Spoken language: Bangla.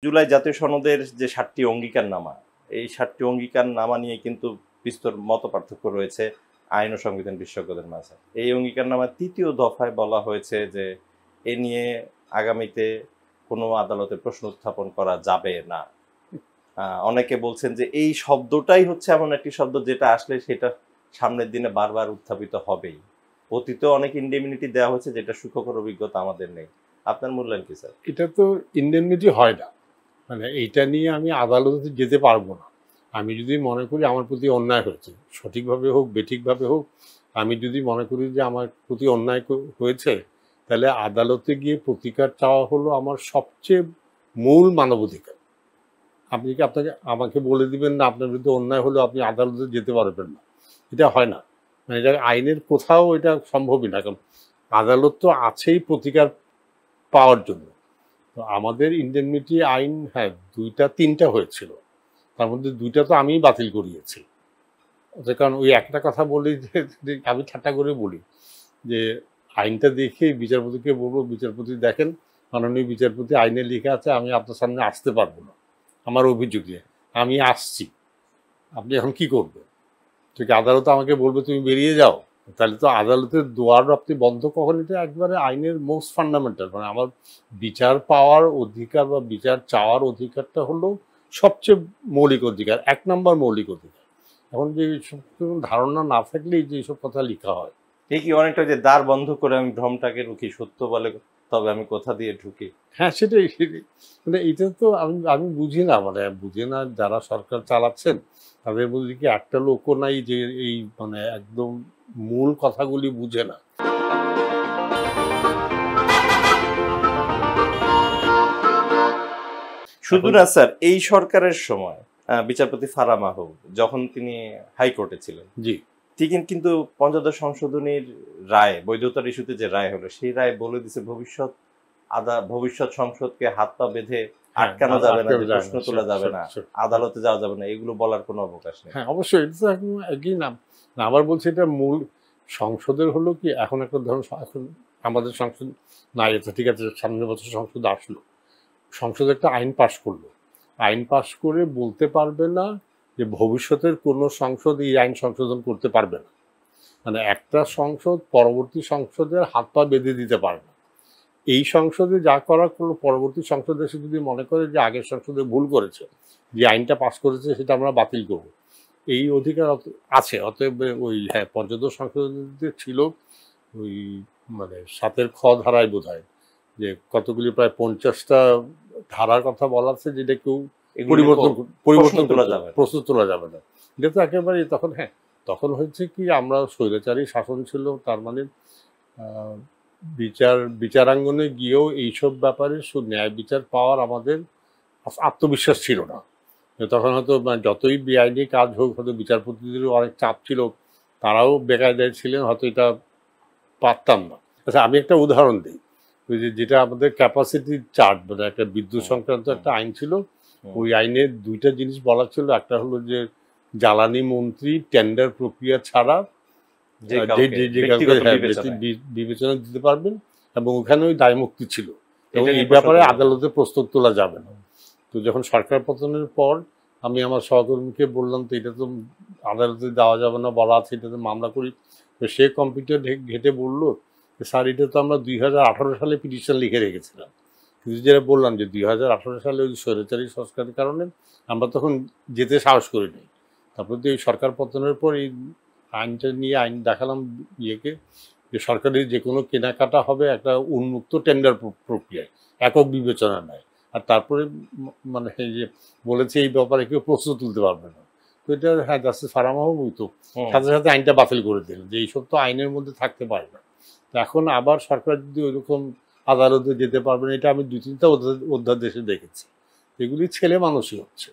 জুলাই জাতীয় সনদের যে ৭টি অঙ্গীকারনামা, এই ৭টি অঙ্গীকারনামা নিয়ে কিন্তু বিস্তর মতপার্থক্য রয়েছে আইন ও সংবিধান বিশেষজ্ঞদের মাঝে। এই অঙ্গীকারনামার ৩য় দফায় বলা হয়েছে যে এ নিয়ে আগামীতে কোনো আদালতে প্রশ্ন উত্থাপন করা যাবে না। অনেকে বলছেন যে এই শব্দটাই হচ্ছে এমন একটি শব্দ যেটা আসলে সেটা সামনের দিনে বারবার উত্থাপিত হবেই। অতীতেও অনেক ইন্ডেমনিটি দেওয়া হয়েছে যেটা সুখকর অভিজ্ঞতা আমাদের নেই। আপনার মূল্যায়ন কি স্যার? এটা তো ইন্ডেমনিটি হয় না, মানে এইটা নিয়ে আমি আদালতে যেতে পারবো না। আমি যদি মনে করি আমার প্রতি অন্যায় হয়েছে, সঠিকভাবে হোক বেঠিকভাবে হোক, আমি যদি মনে করি যে আমার প্রতি অন্যায় হয়েছে, তাহলে আদালতে গিয়ে প্রতিকার চাওয়া হলো আমার সবচেয়ে মূল মানবাধিকার। আপনি কি আমাকে বলে দিবেন না আপনার বিরুদ্ধে অন্যায় হলেও আপনি আদালতে যেতে পারবেন না? এটা হয় না, মানে এটা আইনের কোথাও এটা সম্ভবই না। কারণ আদালত তো আছেই প্রতিকার পাওয়ার জন্য। তো আমাদের ইন্ডেমনিটি আইন, হ্যাঁ, ২টা-৩টা হয়েছিল, তার মধ্যে ২টা তো আমিই বাতিল করিয়েছি। কারণ ওই একটা কথা বলি যে আমি ঠাট্টা করে বলি যে আইনটা দেখে বিচারপতিকে বলবো, বিচারপতি দেখেন, মাননীয় বিচারপতি, আইনে লেখা আছে আমি আপনার সামনে আসতে পারবো না আমার অভিযোগে, আমি আসছি, আপনি এখন কি করবেন? ঠিক আদালত আমাকে বলবে তুমি বেরিয়ে যাও, তাহলে তো আদালতের দুয়ার আপনি বন্ধ কখন, এটা একবারে আইনের মোস্ট ফান্ডামেন্টাল। মানে আমার বিচার পাওয়ার অধিকার বা বিচার চাওয়ার অধিকারটা হলো সবচেয়ে মৌলিক অধিকার, ১ নম্বর মৌলিক অধিকার। এখন যে সব ধারণা না থাকলেই যে এইসব কথা লেখা হয়। ঠিকই, অনেকটা যে দ্বার বন্ধ করে আমি ভ্রমটাকে রুখি, সত্য বলে তবে আমি কোথা দিয়ে ঢুকি। হ্যাঁ, সেটাই। মানে এটা তো আমি বুঝি না, মানে বুঝি না যারা সরকার চালাচ্ছেন তাদের মধ্যে কি একটা লোকও নাই যে এই মানে একদম মূল কথাগুলি বুঝে না। শুধু না স্যার, এই সরকারের সময় বিচারপতি ফারাহ মাহবুব যখন তিনি হাইকোর্টে ছিলেন, জি, তিনি কিন্তু পঞ্চদশ সংশোধনীর রায়, বৈধতার ইস্যুতে যে রায় হলো, সেই রায় বলে দিছে ভবিষ্যৎ সংসদকে হাত পা বেঁধে আটকানো যাবে না, প্রশ্ন তোলা যাবে না, আদালতে যাওয়া যাবে না, এগুলো বলার কোনো অবকাশ নেই। হ্যাঁ, অবশ্যই এটা তো একই নাম। আবার বলছি এটা মূল সংসদের হলো কি, এখন একটা ধরুন এখন আমাদের সংসদ নাই আছে, ঠিক আছে, সামনের বছর সংসদ আসলো, সংসদ একটা আইন পাশ করলো, আইন পাশ করে বলতে পারবে না যে ভবিষ্যতের কোনো সংসদ এই আইন সংশোধন করতে পারবে না। মানে একটা সংসদ পরবর্তী সংসদের হাত পা বেঁধে দিতে পারে না। এই সংসদে যা করার কোনো পরবর্তী সংসদে এসে যদি মনে করে যে আগের সংসদে ভুল করেছে, যে আইনটা পাস করেছে সেটা আমরা বাতিল করব, এই অধিকার আছে। অতএব ওই, হ্যাঁ, পঞ্চদশ সংশোধনীতে ছিল ওই মানে ৭-এর খ ধারায় বোধহয় যে কতগুলি প্রায় 50টা ধারার কথা বলা আছে, যেটা কেউ পরিবর্তন তোলা যাবে, প্রস্তুত তোলা যাবে না। এটা তো একেবারে তখন, হ্যাঁ, তখন হয়েছে কি আমরা স্বৈরাচারী শাসন ছিল, তার মানে বিচারাঙ্গনে গিয়েও এইসব ব্যাপারে ন্যায় বিচার পাওয়ার আমাদের আত্মবিশ্বাস ছিল না। তখন হয়তো যতই বেআইনি কাজ হোক, হয়তো বিচারপতিদেরও অনেক চাপ ছিল, তারাও বেকায়দায় ছিলেন, হয়তো এটা পারতাম না। আচ্ছা, আমি একটা উদাহরণ দিই। ওই যেটা আমাদের ক্যাপাসিটি চার্ট, মানে একটা বিদ্যুৎ সংক্রান্ত একটা আইন ছিল, ওই আইনে 2টা জিনিস বলা ছিল। একটা হলো যে জ্বালানি মন্ত্রী টেন্ডার প্রক্রিয়া ছাড়া যে বিবেচনা দিতে পারবেন, এবং ওখানে ওই দায়মুক্তি ছিল, এবং এই ব্যাপারে আদালতে প্রস্তাব তোলা যাবে না। তো যখন সরকার পতনের পর আমি আমার সহকর্মীকে বললাম, তো এটা তো আদালতে দেওয়া যাবে না বলা আছে, এটাতে মামলা করি। তো সে কম্পিউটার ঘেটে বললো, স্যার এটা তো আমরা 2018 সালে পিটিশন লিখে রেখেছিলাম, কিন্তু যেটা বললাম যে 2018 সালে ওই স্বৈরাচারী সংস্কারের কারণে আমরা তখন যেতে সাহস করিনি। তারপর তো এই সরকার পতনের পর এই আইনটা নিয়ে আইন দেখালাম ইয়েকে, যে সরকারি যে কোনো কেনাকাটা হবে একটা উন্মুক্ত টেন্ডার প্রক্রিয়ায়, একক বিবেচনা নেয়। আর তারপরে মানে যে বলেছে এই ব্যাপারে কেউ প্রশ্ন তুলতে পারবে না। তো এটা, হ্যাঁ, জাস্টিস ফারাহ মাহবুব তো সাথে সাথে আইনটা বাতিল করে দিলেন যে এইসব তো আইনের মধ্যে থাকতে পারে না। এখন আবার সরকার যদি ওইরকম আদালতে যেতে পারবেন, এটা আমি 2-3টা অধ্যাদেশে দেখেছি, এগুলি ছেলে মানুষই হচ্ছে।